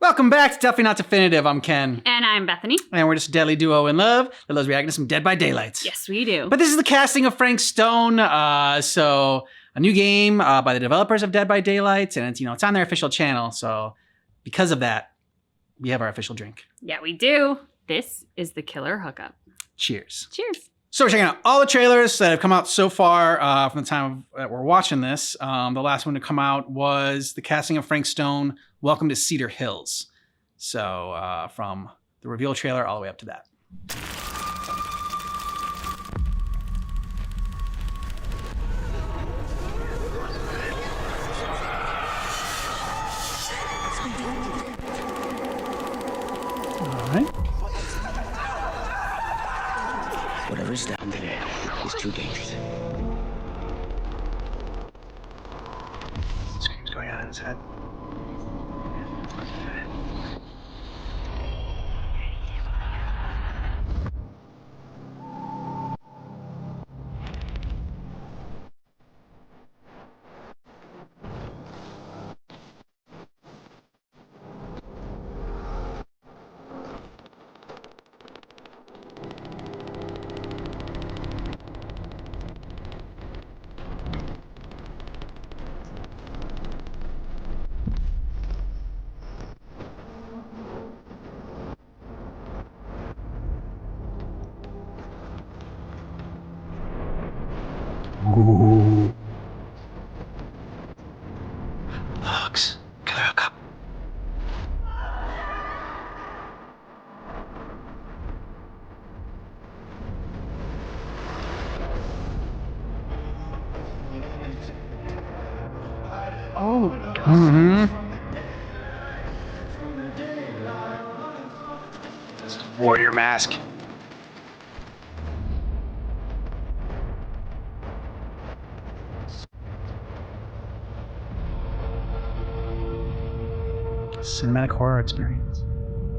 Welcome back to Definitely Not Definitive. I'm Ken. And I'm Bethany. And we're just a deadly duo in love that loves reacting to some Dead by Daylight. Yes, we do. But this is the casting of Frank Stone. So a new game by the developers of Dead by Daylight. And it's on their official channel. So because of that, we have our official drink. Yeah, we do. This is the Killer Hookup. Cheers. Cheers. So we're checking out all the trailers that have come out so far from the time that we're watching this. The last one to come out was the casting of Frank Stone, Welcome to Cedar Hills. So from the reveal trailer all the way up to that. All right. Whatever's down there is too dangerous. Screams going on in his head. Ooh. Looks. Killer Hookup. Oh. This is Warrior Mask. Cinematic horror experience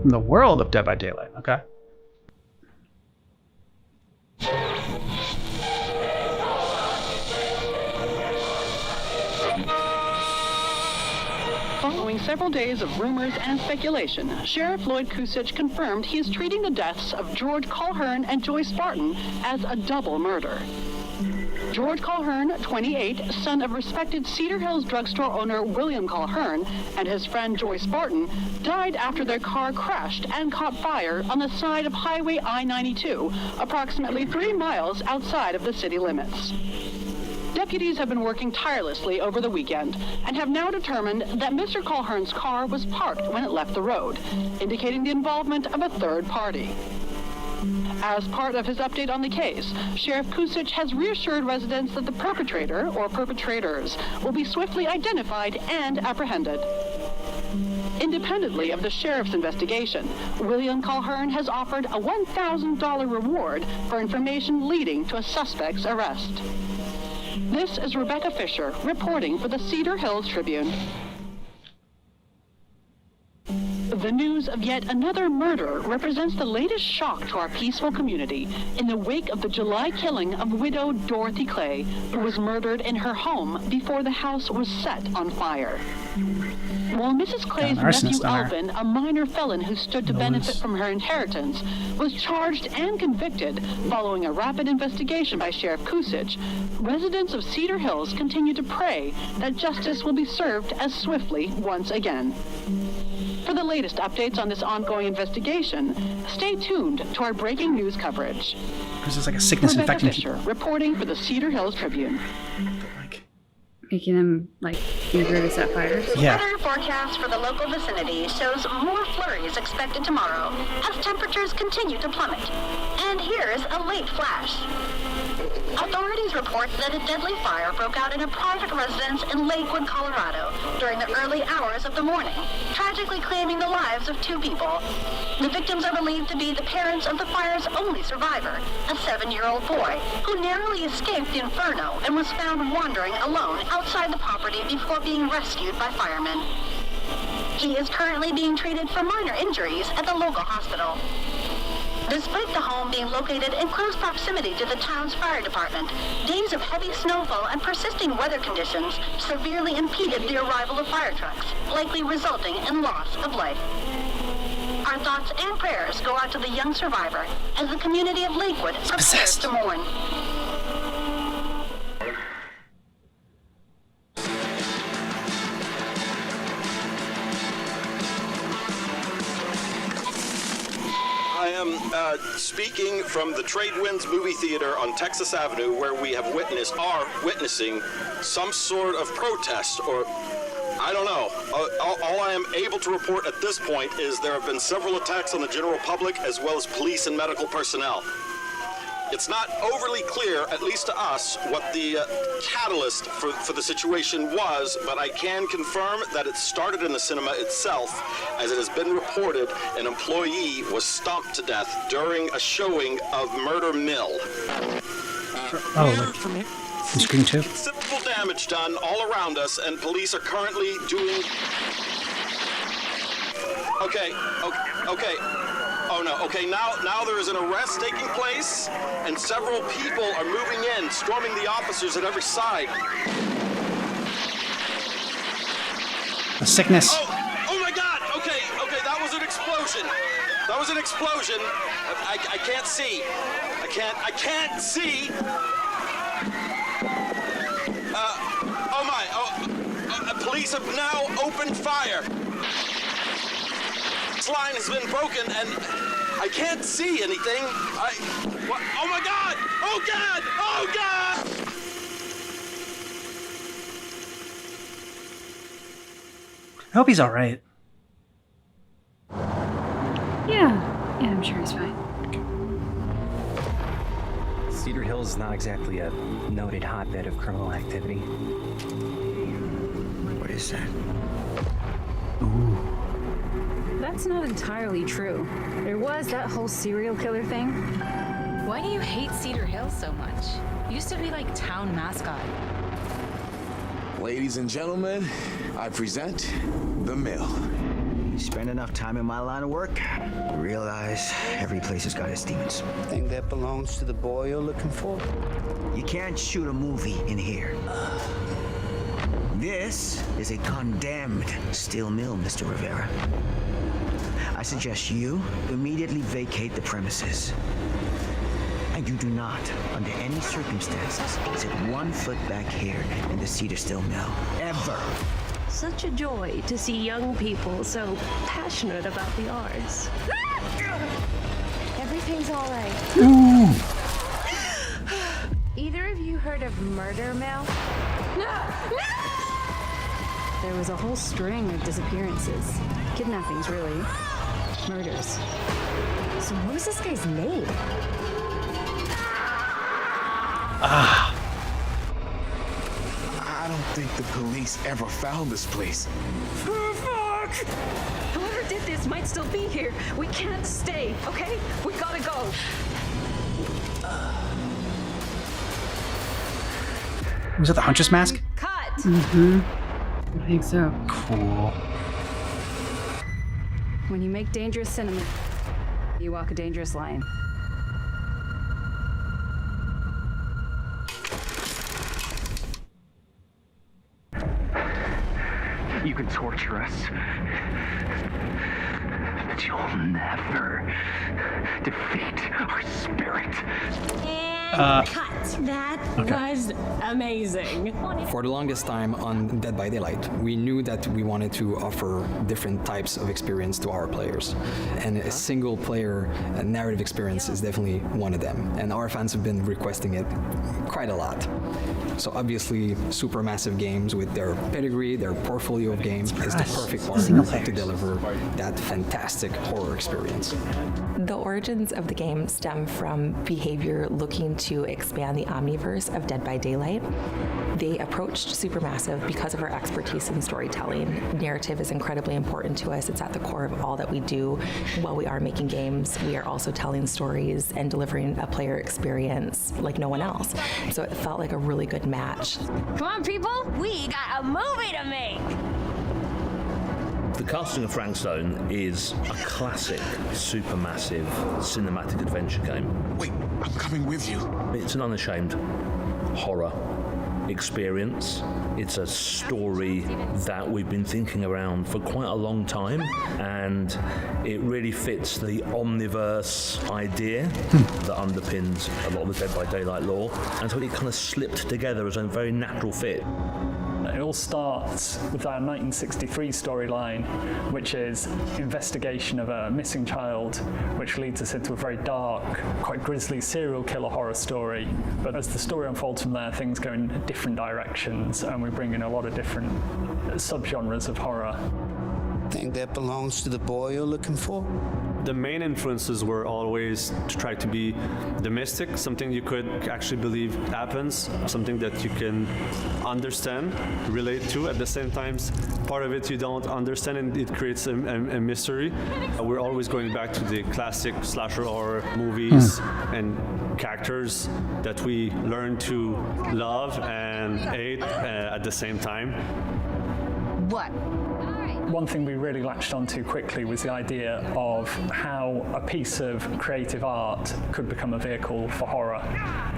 from the world of Dead by Daylight. Okay. Following several days of rumors and speculation, Sheriff Lloyd Kusich confirmed he is treating the deaths of George Colhern and Joy Spartan as a double murder. George Colhern, 28, son of respected Cedar Hills drugstore owner William Colhern, and his friend Joy Spartan, died after their car crashed and caught fire on the side of Highway I-92, approximately 3 miles outside of the city limits. Deputies have been working tirelessly over the weekend and have now determined that Mr. Colhern's car was parked when it left the road, indicating the involvement of a third party. As part of his update on the case, Sheriff Kusich has reassured residents that the perpetrator or perpetrators will be swiftly identified and apprehended. Independently of the sheriff's investigation, William Colhern has offered a $1,000 reward for information leading to a suspect's arrest. This is Rebecca Fisher reporting for the Cedar Hills Tribune. The news of yet another murder represents the latest shock to our peaceful community in the wake of the July killing of widow Dorothy Clay, who was murdered in her home before the house was set on fire. While Mrs. Clay's nephew Alvin, a minor felon who stood to benefit from her inheritance, was charged and convicted following a rapid investigation by Sheriff Kusich, residents of Cedar Hills continue to pray that justice will be served as swiftly once again. For the latest updates on this ongoing investigation, stay tuned to our breaking news coverage. This is like a sickness Rebecca infecting Fisher, people. reporting for the Cedar Hills Tribune. Making them, eager to set fires? Yeah. Weather forecast for the local vicinity shows more flurries expected tomorrow as temperatures continue to plummet. And here's a late flash. Authorities report that a deadly fire broke out in a private residence in Lakewood, Colorado during the early hours of the morning, tragically claiming the lives of 2 people. The victims are believed to be the parents of the fire's only survivor, a 7-year-old boy, who narrowly escaped the inferno and was found wandering alone outside the property before being rescued by firemen. He is currently being treated for minor injuries at the local hospital. Despite the home being located in close proximity to the town's fire department, days of heavy snowfall and persisting weather conditions severely impeded the arrival of fire trucks, likely resulting in loss of life. Our thoughts and prayers go out to the young survivor as the community of Lakewood prepares to mourn. I am speaking from the Tradewinds movie theater on Texas Avenue, where we are witnessing some sort of protest, or I don't know. All I am able to report at this point is there have been several attacks on the general public as well as police and medical personnel. It's not overly clear, at least to us, what the catalyst for the situation was, but I can confirm that it started in the cinema itself, as it has been reported an employee was stomped to death during a showing of Murder Mill. From Scream 2? Considerable damage done all around us, and police are currently doing... Okay. Oh no, okay, now there is an arrest taking place, and several people are moving in, storming the officers at every side. A sickness. Oh my god! Okay, that was an explosion. I can't see. I can't see. Police have now opened fire. This line has been broken, and I can't see anything. What? Oh my god! Oh god! Oh god! I hope he's all right. Yeah, I'm sure he's fine. Cedar Hills is not exactly a noted hotbed of criminal activity. What is that? That's not entirely true. There was that whole serial killer thing. Why do you hate Cedar Hills so much? It used to be like town mascot. Ladies and gentlemen, I present The Mill. You spend enough time in my line of work, you realize every place has got its demons. Think that belongs to the boy you're looking for? You can't shoot a movie in here. This is a condemned steel mill, Mr. Rivera. I suggest you immediately vacate the premises. And you do not, under any circumstances, set 1 foot back here in the Cedar Steel Mill. Ever. Such a joy to see young people so passionate about the arts. Everything's all right. Either of you heard of Murder Mill? No! There was a whole string of disappearances. Kidnappings, really. Murders. So what was this guy's name? I don't think the police ever found this place. Fuck! Whoever did this might still be here. We can't stay, okay? We gotta go. Was it the Huntress mask? Cut! I think so. Cool. When you make dangerous cinema, you walk a dangerous line. You can torture us, but you'll never defeat our spirit. Cut. That was amazing. For the longest time on Dead by Daylight, we knew that we wanted to offer different types of experience to our players. And a single player narrative experience is definitely one of them. And our fans have been requesting it quite a lot. So obviously, Supermassive Games with their pedigree, their portfolio of games, is the perfect partner to deliver that fantastic horror experience. The origins of the game stem from Behavior looking to expand the omniverse of Dead by Daylight. They approached Supermassive because of our expertise in storytelling. Narrative is incredibly important to us. It's at the core of all that we do. While we are making games, we are also telling stories and delivering a player experience like no one else. So it felt like a really good match. Come on, people. We got a movie to make. The Casting of Frank Stone is a classic, supermassive cinematic adventure game. Wait, I'm coming with you. It's an unashamed horror experience. It's a story that we've been thinking around for quite a long time, and it really fits the omniverse idea that underpins a lot of the Dead by Daylight lore, and so it kind of slipped together as a very natural fit. It all starts with our 1963 storyline, which is investigation of a missing child, which leads us into a very dark, quite grisly serial killer horror story. But as the story unfolds from there, things go in different directions, and we bring in a lot of different subgenres of horror. Think that belongs to the boy you're looking for? The main influences were always to try to be the mystic, something you could actually believe happens, something that you can understand, relate to. At the same time, part of it you don't understand, and it creates a mystery. We're always going back to the classic slasher horror movies and characters that we learn to love and hate at the same time. What? One thing we really latched onto quickly was the idea of how a piece of creative art could become a vehicle for horror.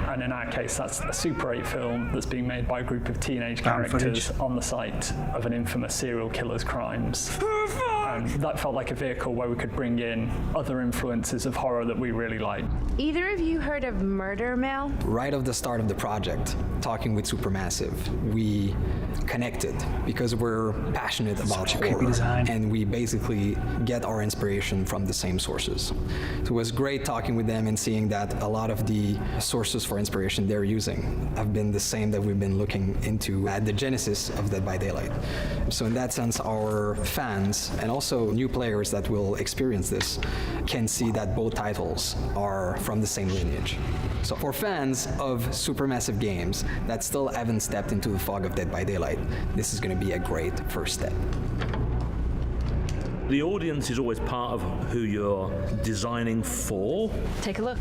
And in our case, that's a Super 8 film that's being made by a group of teenage characters on the site of an infamous serial killer's crimes. And that felt like a vehicle where we could bring in other influences of horror that we really like. Either of you heard of Murder Mill? Right at the start of the project, talking with Supermassive, we connected because we're passionate about horror, and we basically get our inspiration from the same sources. So it was great talking with them and seeing that a lot of the sources for inspiration they're using have been the same that we've been looking into at the genesis of Dead by Daylight. So in that sense, our fans and also new players that will experience this can see that both titles are from the same lineage. So for fans of supermassive games that still haven't stepped into the fog of Dead by Daylight, this is going to be a great first step. The audience is always part of who you're designing for. Take a look.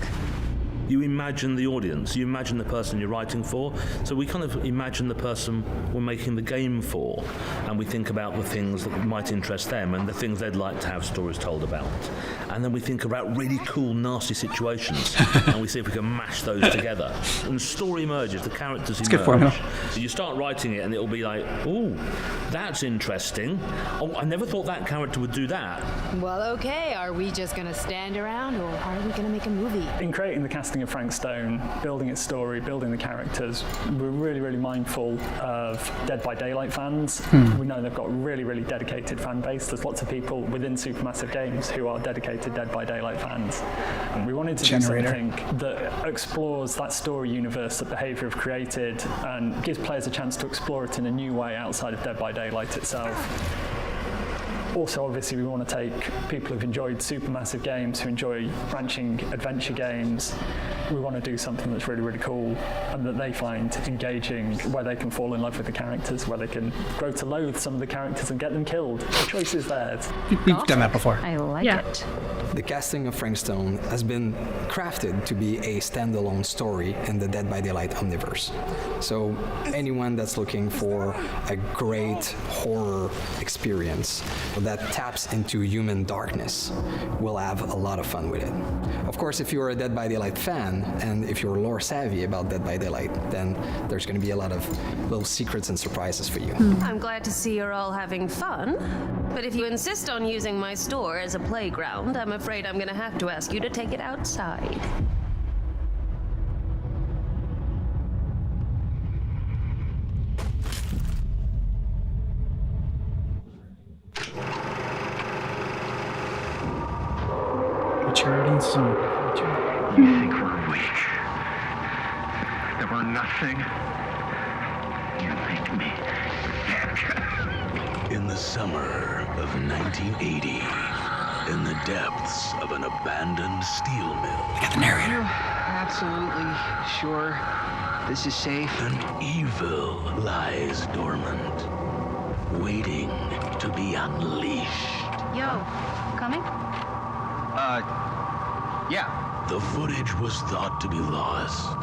You imagine the audience, you imagine the person you're writing for. So we kind of imagine the person we're making the game for, and we think about the things that might interest them and the things they'd like to have stories told about. And then we think about really cool, nasty situations, and we see if we can mash those together. And the story emerges, the characters emerge. Good formula. So you start writing it, and it'll be like, ooh, that's interesting. Oh, I never thought that character would do that. Well, okay, are we just gonna stand around, or are we gonna make a movie? In creating the casting of Frank Stone, building its story, building the characters, we're really, really mindful of Dead by Daylight fans. We know they've got a really, really dedicated fan base. There's lots of people within Supermassive Games who are dedicated Dead by Daylight fans. And we wanted to do something that explores that story universe that Behaviour have created and gives players a chance to explore it in a new way outside of Dead by Daylight itself. Also, obviously, we want to take people who've enjoyed supermassive games, who enjoy ranching adventure games. We want to do something that's really, really cool and that they find engaging, where they can fall in love with the characters, where they can grow to loathe some of the characters and get them killed. The choice is theirs. We've done that before. I like it. The casting of Frank Stone has been crafted to be a standalone story in the Dead by Daylight omniverse. So anyone that's looking for a great horror experience that taps into human darkness will have a lot of fun with it. Of course, if you're a Dead by Daylight fan and if you're lore savvy about Dead by Daylight, then there's going to be a lot of little secrets and surprises for you. I'm glad to see you're all having fun, but if you insist on using my store as a playground, I'm afraid I'm going to have to ask you to take it outside. Maturity and some. You think we're weak? That we're nothing? You make me dead. In the summer of 1980, in the depths of an abandoned steel mill. I got the narrator. You're absolutely sure this is safe? An evil lies dormant, waiting to be unleashed. Yo, coming? Yeah. The footage was thought to be lost.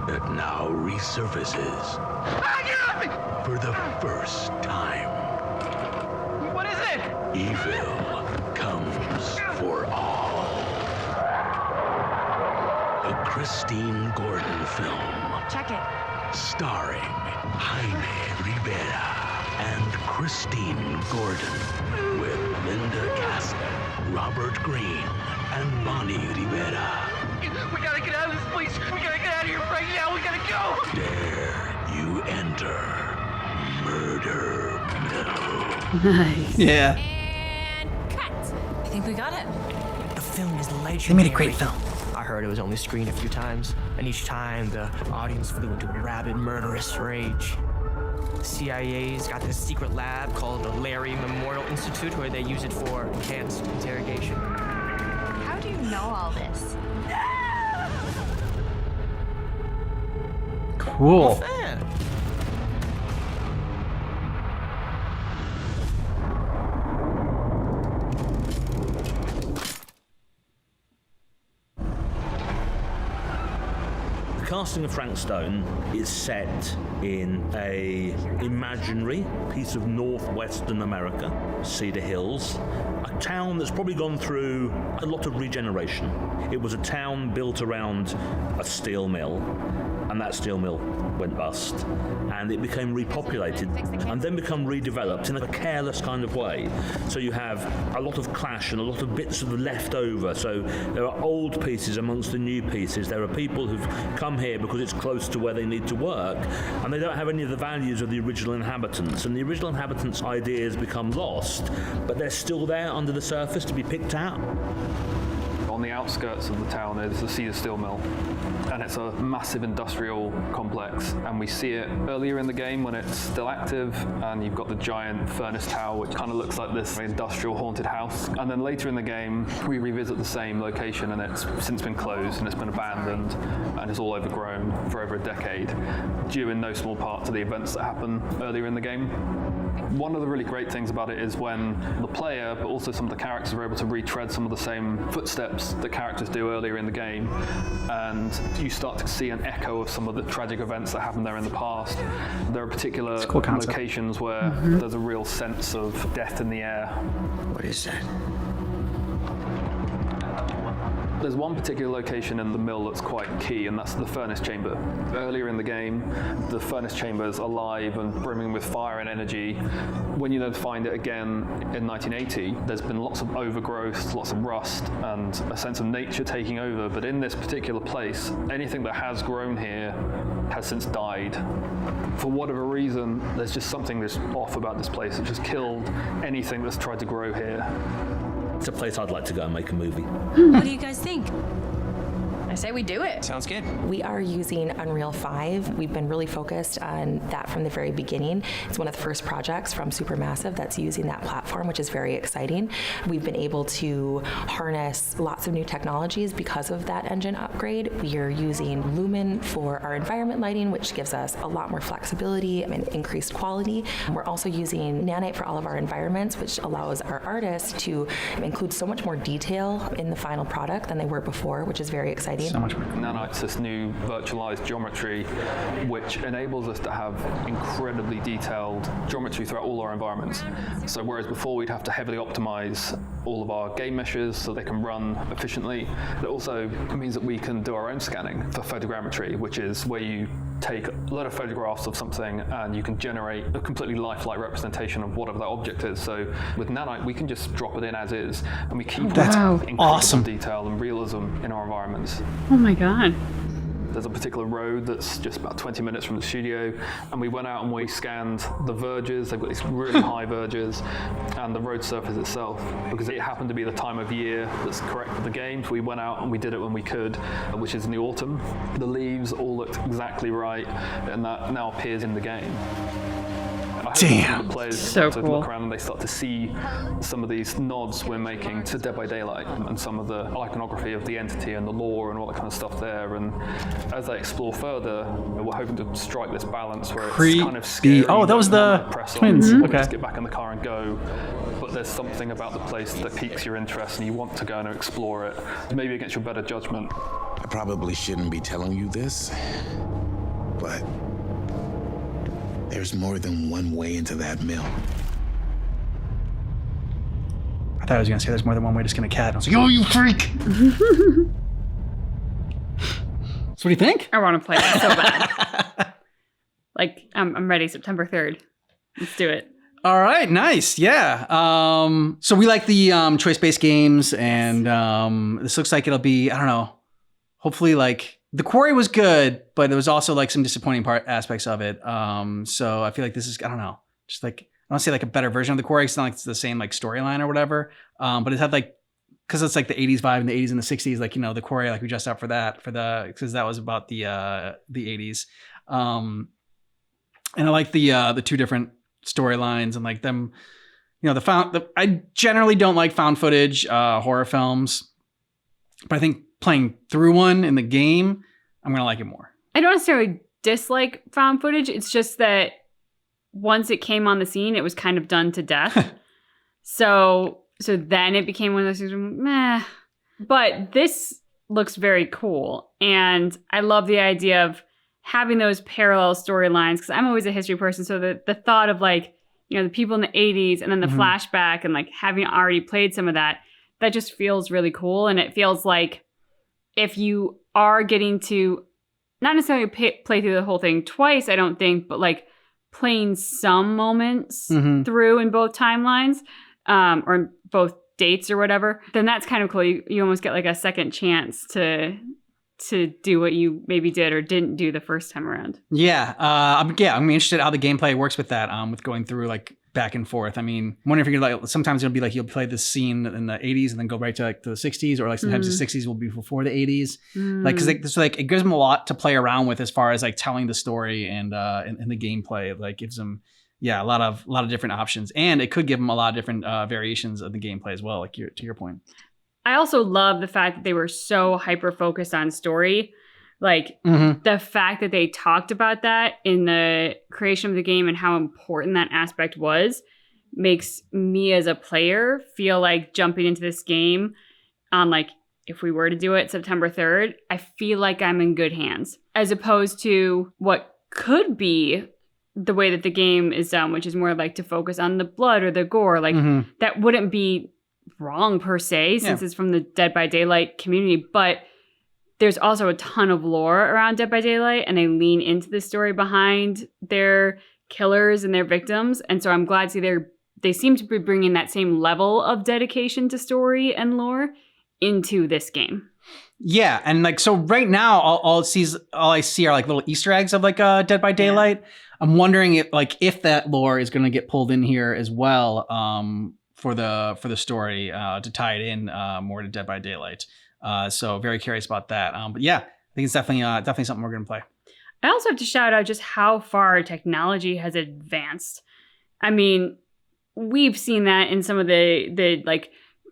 It now resurfaces for the first time. Evil comes for all. A Christine Gordon film. Check it. Starring Jaime Rivera and Christine Gordon, with Linda Castle, Robert Green, and Bonnie Rivera. We gotta get out of this place. We gotta get out of here right now. We gotta go. Dare you enter Murder Mill? Nice. Yeah. I think we got it. The film is legendary. They made a great film. I heard it was only screened a few times, and each time the audience flew into a rabid, murderous rage. The CIA's got this secret lab called the Larry Memorial Institute, where they use it for enhanced interrogation. How do you know all this? Cool. Fan. The casting of Frank Stone is set in a imaginary piece of northwestern America, Cedar Hills, a town that's probably gone through a lot of regeneration. It was a town built around a steel mill, and that steel mill went bust, and it became repopulated and then become redeveloped in a careless kind of way. So you have a lot of clash and a lot of bits of the leftover. So there are old pieces amongst the new pieces. There are people who've come here because it's close to where they need to work, and they don't have any of the values of the original inhabitants, and the original inhabitants' ideas become lost, but they're still there under the surface to be picked out. On the outskirts of the town is the Cedar Steel Mill, and it's a massive industrial complex, and we see it earlier in the game when it's still active, and you've got the giant furnace tower which kind of looks like this industrial haunted house, and then later in the game we revisit the same location, and it's since been closed and it's been abandoned and it's all overgrown for over a decade, due in no small part to the events that happen earlier in the game. One of the really great things about it is when the player, but also some of the characters, are able to retread some of the same footsteps that characters do earlier in the game, and you start to see an echo of some of the tragic events that happened there in the past. There are particular Cool concept. locations where there's a real sense of death in the air. What is that? There's one particular location in the mill that's quite key, and that's the furnace chamber. Earlier in the game, the furnace chamber is alive and brimming with fire and energy. When you then find it again in 1980, there's been lots of overgrowth, lots of rust, and a sense of nature taking over. But in this particular place, anything that has grown here has since died. For whatever reason, there's just something that's off about this place. It just killed anything that's tried to grow here. It's a place I'd like to go and make a movie. What do you guys think? I say we do it. Sounds good. We are using Unreal 5. We've been really focused on that from the very beginning. It's one of the first projects from Supermassive that's using that platform, which is very exciting. We've been able to harness lots of new technologies because of that engine upgrade. We are using Lumen for our environment lighting, which gives us a lot more flexibility and increased quality. We're also using Nanite for all of our environments, which allows our artists to include so much more detail in the final product than they were before, which is very exciting. So much more. Nanite's this new virtualized geometry which enables us to have incredibly detailed geometry throughout all our environments. So whereas before we'd have to heavily optimize all of our game meshes so they can run efficiently, it also means that we can do our own scanning for photogrammetry, which is where you take a lot of photographs of something and you can generate a completely lifelike representation of whatever that object is. So with Nanite, we can just drop it in as is, and we keep That's incredible awesome. detail and realism in our environments. Oh my god. There's a particular road that's just about 20 minutes from the studio, and we went out and we scanned the verges. They've got these really high verges, and the road surface itself, because it happened to be the time of year that's correct for the game. So we went out and we did it when we could, which is in the autumn. The leaves all looked exactly right, and that now appears in the game. I hope the players So to cool. look around and they start to see some of these nods we're making to Dead by Daylight and some of the iconography of the entity and the lore and all that kind of stuff there. And as they explore further, we're hoping to strike this balance where it's kind of scary. Oh, that was the press twins. on, Okay. just get back in the car and go. But there's something about the place that piques your interest and you want to go and explore it, maybe against your better judgment. I probably shouldn't be telling you this, but there's more than one way into that mill. thought I was gonna say there's more than one way to skin a cat. I was like, oh, you freak! So what do you think? I want to play it so bad. Like, I'm ready. September 3rd. Let's do it. All right, nice. Yeah. So we like the choice-based games, and this looks like it'll be, I don't know, hopefully like the Quarry was good, but there was also like some disappointing aspects of it. So I feel like this is, I don't know, just like, I don't say like a better version of the Quarry. It's not like it's the same like storyline or whatever. But it had like, because it's like the 80s vibe and the 80s and the 60s, like, you know, the Quarry, like we dressed up for that, because that was about the 80s. And I like the two different storylines and like them, you know, I generally don't like found footage horror films, but I think playing through one in the game, I'm gonna like it more. I don't necessarily dislike found footage. It's just that once it came on the scene, it was kind of done to death. so then it became one of those things, meh. But this looks very cool, and I love the idea of having those parallel storylines, because I'm always a history person. So the thought of like, you know, the people in the 80s and then the flashback and like having already played some of that just feels really cool. And it feels like if you are getting to not necessarily play through the whole thing twice, I don't think, but like playing some moments through in both timelines or in both dates or whatever, then that's kind of cool. You almost get like a second chance to do what you maybe did or didn't do the first time around. Yeah. I'm interested how the gameplay works with that, with going through like back and forth. I mean, I'm wondering if you're like, sometimes it'll be like, you'll play this scene in the 80s and then go right to like the 60s, or like sometimes the 60s will be before the 80s. Like, cause it gives them a lot to play around with as far as like telling the story and the gameplay. It like gives them, a lot of different options, and it could give them a lot of different variations of the gameplay as well. Like to your point. I also love the fact that they were so hyper-focused on story. Like, the fact that they talked about that in the creation of the game and how important that aspect was makes me as a player feel like jumping into this game on, like, if we were to do it September 3rd, I feel like I'm in good hands. As opposed to what could be the way that the game is done, which is more like to focus on the blood or the gore. Like, that wouldn't be wrong per se, since it's from the Dead by Daylight community, but there's also a ton of lore around Dead by Daylight, and they lean into the story behind their killers and their victims. And so I'm glad to see they seem to be bringing that same level of dedication to story and lore into this game. Yeah, and like, so right now, all I see are like little Easter eggs of like Dead by Daylight. I'm wondering if that lore is going to get pulled in here as well, for the story, to tie it in more to Dead by Daylight. So very curious about that. But yeah, I think it's definitely something we're going to play. I also have to shout out just how far technology has advanced. I mean, we've seen that in some of the like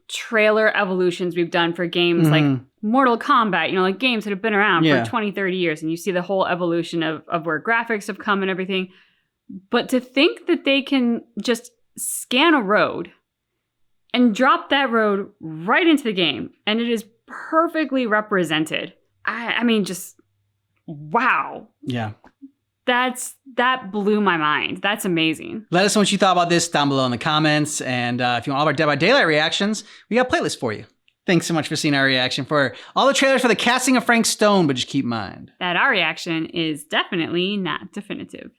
trailer evolutions we've done for games like Mortal Kombat, you know, like games that have been around for 20, 30 years, and you see the whole evolution of where graphics have come and everything. But to think that they can just scan a road and drop that road right into the game, and it is perfectly represented. I mean, just wow. Yeah. That blew my mind. That's amazing. Let us know what you thought about this down below in the comments. And if you want all of our Dead by Daylight reactions, we got a playlist for you. Thanks so much for seeing our reaction for all the trailers for the casting of Frank Stone, but just keep in mind that our reaction is definitely not definitive.